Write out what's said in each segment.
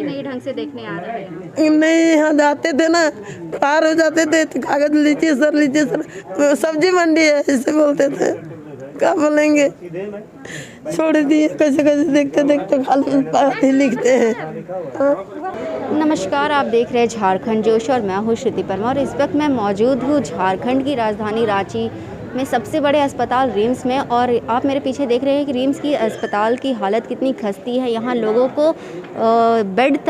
कि नहीं ढंग से देखने आ रहे हैं? नहीं, यहाँ जाते थे ना, पार हो जाते थे तो कागज लीजिए सर, सब्जी मंडी है ऐसे बोलते थे। क्या बोलेंगे, छोड़ दिए, कैसे कैसे देखते देखते खाली लिखते हैं। नमस्कार, आप देख रहे हैं झारखंड जोश और मैं हूँ श्रुति परमार और इस वक्त मैं मौजूद हूँ झारखंड की राजधानी रांची में सबसे बड़े अस्पताल रिम्स में। और आप मेरे पीछे देख रहे हैं कि रिम्स की अस्पताल की हालत कितनी खस्ती है। यहाँ लोगों को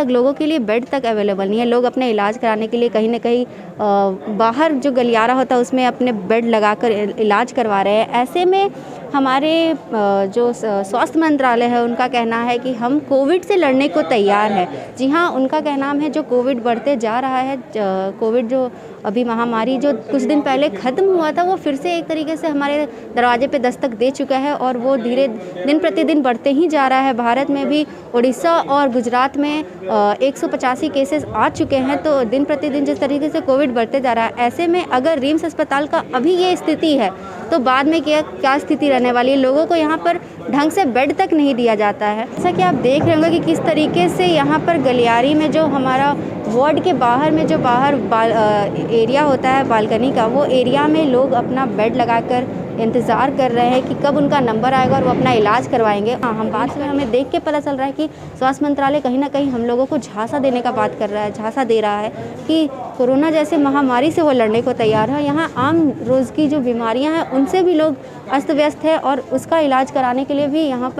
लोगों के लिए बेड तक अवेलेबल नहीं है। लोग अपने इलाज कराने के लिए कहीं ना कहीं बाहर जो गलियारा होता है उसमें अपने बेड लगाकर इलाज करवा रहे हैं। ऐसे में हमारे जो स्वास्थ्य मंत्रालय है उनका कहना है कि हम कोविड से लड़ने को तैयार है। जी हाँ, उनका कहना है जो कोविड बढ़ते जा रहा है, कोविड जो अभी महामारी जो कुछ दिन पहले ख़त्म हुआ था वो फिर से एक तरीके से हमारे दरवाजे पे दस्तक दे चुका है और वो दिन प्रतिदिन बढ़ते ही जा रहा है। भारत में भी उड़ीसा और गुजरात में 185 केसेस आ चुके हैं। तो दिन प्रतिदिन जिस तरीके से कोविड बढ़ते जा रहा है, ऐसे में अगर रिम्स अस्पताल का अभी ये स्थिति है तो बाद में क्या स्थिति रहने वाली है। लोगों को यहाँ पर ढंग से बेड तक नहीं दिया जाता है। जैसा कि आप देख रहे होंगे कि किस तरीके से यहाँ पर गलियारी में जो हमारा वार्ड के बाहर में जो एरिया होता है बालकनी का, वो एरिया में लोग अपना बेड लगाकर इंतज़ार कर रहे हैं कि कब उनका नंबर आएगा और वो अपना इलाज करवाएंगे। हाँ, हम बात में हमें देख के पता चल रहा है कि स्वास्थ्य मंत्रालय कहीं ना कहीं हम लोगों को झांसा देने का बात कर रहा है, झांसा दे रहा है कि कोरोना जैसे महामारी से वो लड़ने को तैयार है। यहाँ आम रोज़ की जो बीमारियाँ हैं उनसे भी लोग अस्त व्यस्त है और उसका इलाज कराने के लिए भी यहाँ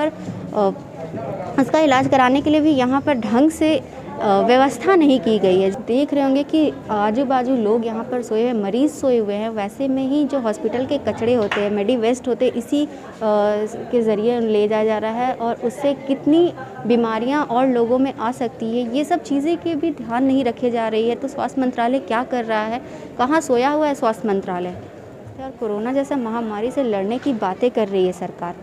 पर ढंग से व्यवस्था नहीं की गई है। देख रहे होंगे कि आजू बाजू लोग यहाँ पर सोए हुए, मरीज़ सोए हुए हैं। वैसे में ही जो हॉस्पिटल के कचरे होते हैं, मेडी वेस्ट होते हैं, इसी के ज़रिए ले जाया जा रहा है और उससे कितनी बीमारियाँ और लोगों में आ सकती है, ये सब चीज़ें के भी ध्यान नहीं रखे जा रही है। तो स्वास्थ्य मंत्रालय क्या कर रहा है, कहाँ सोया हुआ है स्वास्थ्य मंत्रालय? और कोरोना जैसा महामारी से लड़ने की बातें कर रही है सरकार,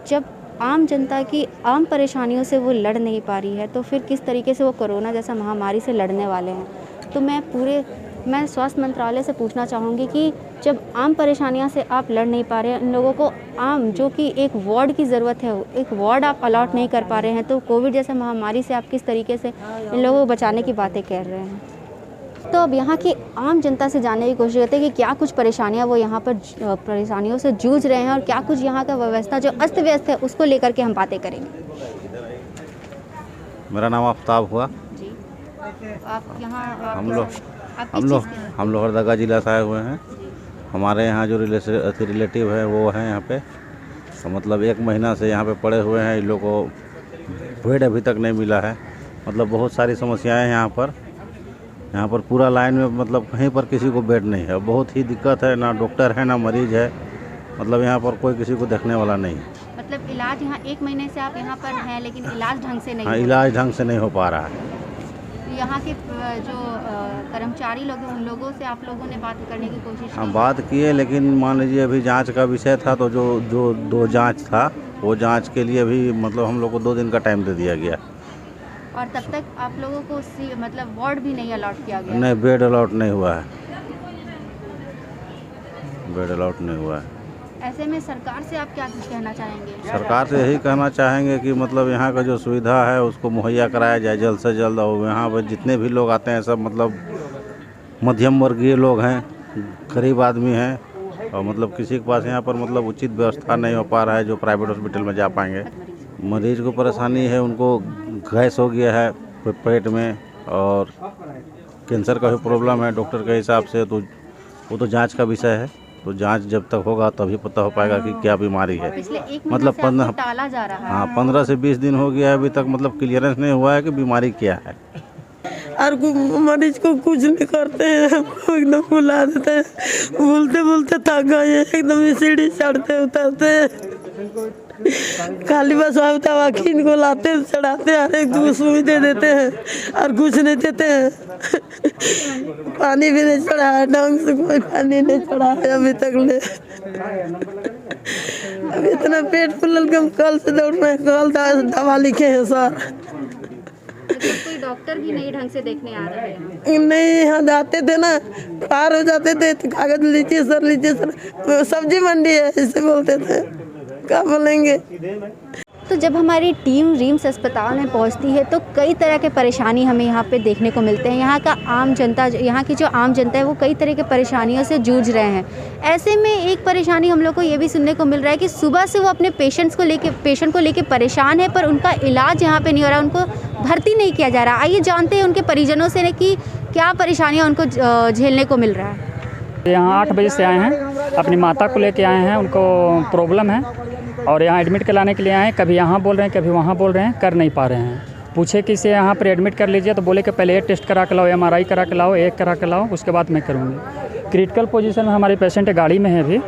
जब आम जनता की आम परेशानियों से वो लड़ नहीं पा रही है तो फिर किस तरीके से वो कोरोना जैसा महामारी से लड़ने वाले हैं। तो मैं स्वास्थ्य मंत्रालय से पूछना चाहूँगी कि जब आम परेशानियों से आप लड़ नहीं पा रहे हैं, इन लोगों को जो कि एक वार्ड की ज़रूरत है, एक वार्ड आप अलॉट नहीं कर पा रहे हैं, तो कोविड जैसा महामारी से आप किस तरीके से इन लोगों को बचाने की बातें कर रहे हैं। तो अब यहाँ की आम जनता से जानने की कोशिश करते हैं कि क्या कुछ परेशानियाँ वो यहाँ पर परेशानियों से जूझ रहे हैं और क्या कुछ यहाँ का व्यवस्था जो अस्त व्यस्त है उसको लेकर के हम बातें करेंगे। मेरा नाम आफ्ताब हुआ जी, आप यहाँ हम लोग हरदगा जिला से आए हुए हैं। हमारे यहाँ जो रिलेटिव है वो हैं यहाँ पे, तो मतलब 1 महीना से यहाँ पे पड़े हुए हैं। इन लोगों को बेड अभी तक नहीं मिला है। मतलब बहुत सारी समस्याएं हैं यहाँ पर पूरा लाइन में, मतलब कहीं पर किसी को बेड नहीं है। बहुत ही दिक्कत है, ना डॉक्टर है ना मरीज है। मतलब यहाँ पर कोई किसी को देखने वाला नहीं है। मतलब इलाज यहाँ 1 महीने से आप यहाँ पर हैं लेकिन इलाज ढंग से नहीं हाँ, इलाज ढंग से नहीं हो पा रहा है। तो यहाँ के जो कर्मचारी लोग हैं उन लोगों से आप लोगों ने बात करने की कोशिश की? हाँ, बात किए, लेकिन मान लीजिए अभी जांच का विषय था तो जो 2 जांच था, वो जांच के लिए भी मतलब हम लोग को 2 दिन का टाइम दे दिया गया। और तब तक आप लोगों को मतलब वार्ड भी नहीं अलॉट किया गया? नहीं, बेड अलॉट नहीं हुआ है, बेड अलॉट नहीं हुआ है। ऐसे में सरकार से आप क्या कुछ कहना चाहेंगे? सरकार से यही कहना चाहेंगे कि मतलब यहाँ का जो सुविधा है उसको मुहैया कराया जाए जल्द से जल्द। और यहाँ पर जितने भी लोग आते हैं सब मतलब मध्यम वर्गीय लोग हैं, गरीब आदमी हैं और मतलब किसी के पास यहाँ पर मतलब उचित व्यवस्था नहीं हो पा रहा है जो प्राइवेट हॉस्पिटल में जा पाएंगे। मरीज को परेशानी है, उनको गैस हो गया है पेट में और कैंसर का भी प्रॉब्लम है डॉक्टर के हिसाब से। तो वो तो जांच का विषय है, तो जांच जब तक होगा तभी पता हो पाएगा कि क्या बीमारी है। मतलब 15 से 20 दिन हो गया है, अभी तक मतलब क्लियरेंस नहीं हुआ है कि बीमारी क्या है। और मरीज को कुछ नहीं करते हैं, हमको एकदम बुला देते हैं, बोलते थक गए, एकदम सीढ़ी चढ़ते उतरते खाली बस वकील को लाते चढ़ाते हैं, एक 2 सुई दे देते हैं और कुछ नहीं देते हैं। पानी भी नहीं चढ़ाया, ढंग से कोई पानी नहीं चढ़ाया अभी तक ले। अब इतना पेट फुलल के हम कल से दौड़ रहे हैं, कल दवा लिखे हैं सर। कोई डॉक्टर भी नहीं ढंग से देखने आ रहे हैं? नहीं, यहाँ जाते थे ना, पार हो जाते थे तो कागज लीजिए सर, सब्जी मंडी है ऐसे बोलते थे। क्या बोलेंगे। तो जब हमारी टीम रिम्स अस्पताल में पहुंचती है तो कई तरह के परेशानी हमें यहाँ पे देखने को मिलते हैं। यहाँ का आम जनता, यहाँ की जो आम जनता है वो कई तरह के परेशानियों से जूझ रहे हैं। ऐसे में एक परेशानी हम लोग को ये भी सुनने को मिल रहा है कि सुबह से वो अपने पेशेंट को लेके परेशान है, पर उनका इलाज यहाँ पे नहीं हो रहा, उनको भर्ती नहीं किया जा रहा। आइए जानते हैं उनके परिजनों से कि क्या परेशानियाँ उनको झेलने को मिल रहा है। यहाँ 8 बजे से आए हैं, अपनी माता को लेके आए हैं, उनको प्रॉब्लम है और यहाँ एडमिट कराने के लिए आए हैं। कभी यहाँ बोल रहे हैं, कभी वहाँ बोल रहे हैं, कर नहीं पा रहे हैं। पूछे कि इसे यहाँ पर एडमिट कर लीजिए तो बोले कि पहले एक टेस्ट करा के लाओ, MRI करा के लाओ, एक करा के लाओ, उसके बाद मैं करूँगी। क्रिटिकल पोजीशन में हमारे पेशेंट गाड़ी में है अभी।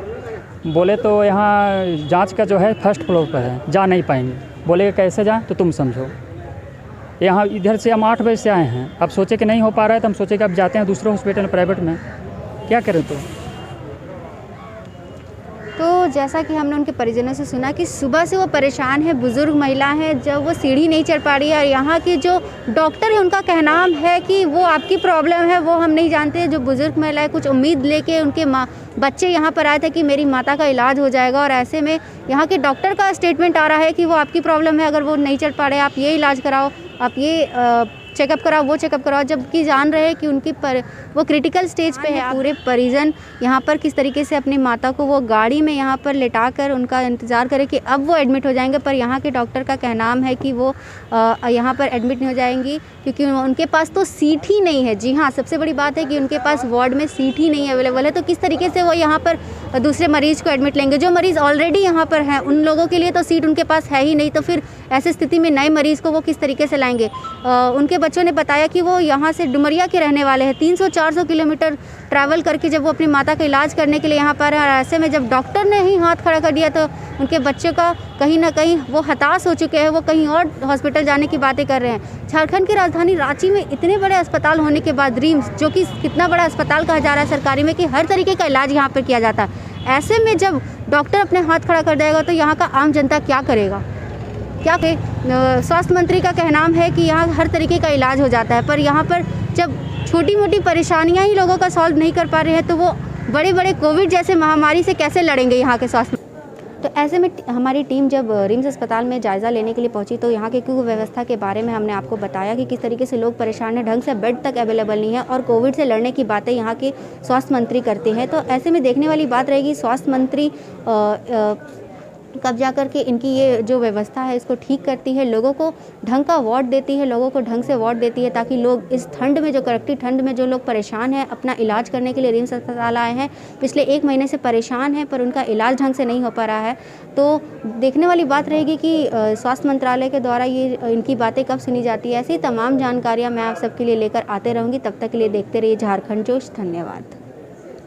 बोले तो यहाँ जाँच का जो है फर्स्ट फ्लोर पर है, जा नहीं पाएंगे। बोले कैसे जाएँ तो तुम समझो। यहाँ इधर से हम 8 बजे से आए हैं, अब सोचे कि नहीं हो पा रहा है तो हम सोचे कि अब जाते हैं दूसरे हॉस्पिटल प्राइवेट में, क्या करें। तो जैसा कि हमने उनके परिजनों से सुना कि सुबह से वो परेशान है, बुज़ुर्ग महिला है, जब वो सीढ़ी नहीं चढ़ पा रही है और यहाँ के जो डॉक्टर है उनका कहना है कि वो आपकी प्रॉब्लम है, वो हम नहीं जानते। जो बुज़ुर्ग महिला है कुछ उम्मीद लेके उनके बच्चे यहाँ पर आए थे कि मेरी माता का इलाज हो जाएगा, और ऐसे में यहाँ के डॉक्टर का स्टेटमेंट आ रहा है कि वो आपकी प्रॉब्लम है, अगर वो नहीं चढ़ पा रहे आप ये इलाज कराओ, आप ये चेकअप कराओ, वो चेकअप कराओ, जबकि जान रहे हैं कि उनकी वो क्रिटिकल स्टेज पे है। पूरे परिजन यहाँ पर किस तरीके से अपनी माता को वो गाड़ी में यहाँ पर लेटा कर उनका इंतज़ार करें कि अब वो एडमिट हो जाएंगे, पर यहाँ के डॉक्टर का कहना है कि वो यहाँ पर एडमिट नहीं हो जाएंगी क्योंकि उनके पास तो सीट ही नहीं है। जी हाँ, सबसे बड़ी बात है कि उनके पास वार्ड में सीट ही नहीं अवेलेबल है। तो किस तरीके से वो यहाँ पर दूसरे मरीज़ को एडमिट लेंगे? जो मरीज़ ऑलरेडी यहाँ पर हैं उन लोगों के लिए तो सीट उनके पास है ही नहीं, तो फिर ऐसी स्थिति में नए मरीज़ को वो किस तरीके से लाएंगे? उनके बच्चों ने बताया कि वो यहाँ से डुमरिया के रहने वाले हैं, 300-400 किलोमीटर ट्रैवल करके जब वो अपनी माता का इलाज करने के लिए यहाँ पर है, ऐसे में जब डॉक्टर ने ही हाथ खड़ा कर दिया तो उनके बच्चे का कहीं ना कहीं वो हताश हो चुके हैं, वो कहीं और हॉस्पिटल जाने की बातें कर रहे हैं। झारखंड की राजधानी रांची में इतने बड़े अस्पताल होने के बाद रिम्स, जो कि कितना बड़ा अस्पताल कहा जा रहा है सरकारी में, कि हर तरीके का इलाज यहाँ पर किया जाता है, ऐसे में जब डॉक्टर अपने हाथ खड़ा कर देगा तो यहाँ का आम जनता क्या करेगा? क्या के स्वास्थ्य मंत्री का कहना है कि यहाँ हर तरीके का इलाज हो जाता है, पर यहाँ पर जब छोटी मोटी परेशानियाँ ही लोगों का सॉल्व नहीं कर पा रहे हैं तो वो बड़े बड़े कोविड जैसे महामारी से कैसे लड़ेंगे यहाँ के स्वास्थ्य। तो ऐसे में हमारी टीम जब रिम्स अस्पताल में जायज़ा लेने के लिए पहुंची तो यहाँ की कुव्यवस्था के बारे में हमने आपको बताया कि किस तरीके से लोग परेशान हैं, ढंग से बेड तक अवेलेबल नहीं है और कोविड से लड़ने की बातें यहाँ के स्वास्थ्य मंत्री करते हैं। तो ऐसे में देखने वाली बात रहेगी स्वास्थ्य मंत्री कब जा कर के इनकी ये जो व्यवस्था है इसको ठीक करती है, लोगों को ढंग का वार्ड देती है, लोगों को ढंग से वार्ड देती है, ताकि लोग इस ठंड में, जो कड़कती ठंड में जो लोग परेशान हैं, अपना इलाज करने के लिए रिम्स अस्पताल आए हैं, पिछले 1 महीने से परेशान हैं पर उनका इलाज ढंग से नहीं हो पा रहा है। तो देखने वाली बात रहेगी कि स्वास्थ्य मंत्रालय के द्वारा ये इनकी बातें कब सुनी जाती है। ऐसी तमाम जानकारियाँ मैं आप सबके लिए लेकर आते रहूँगी। तब तक के लिए देखते रहिए झारखंड जोश। धन्यवाद।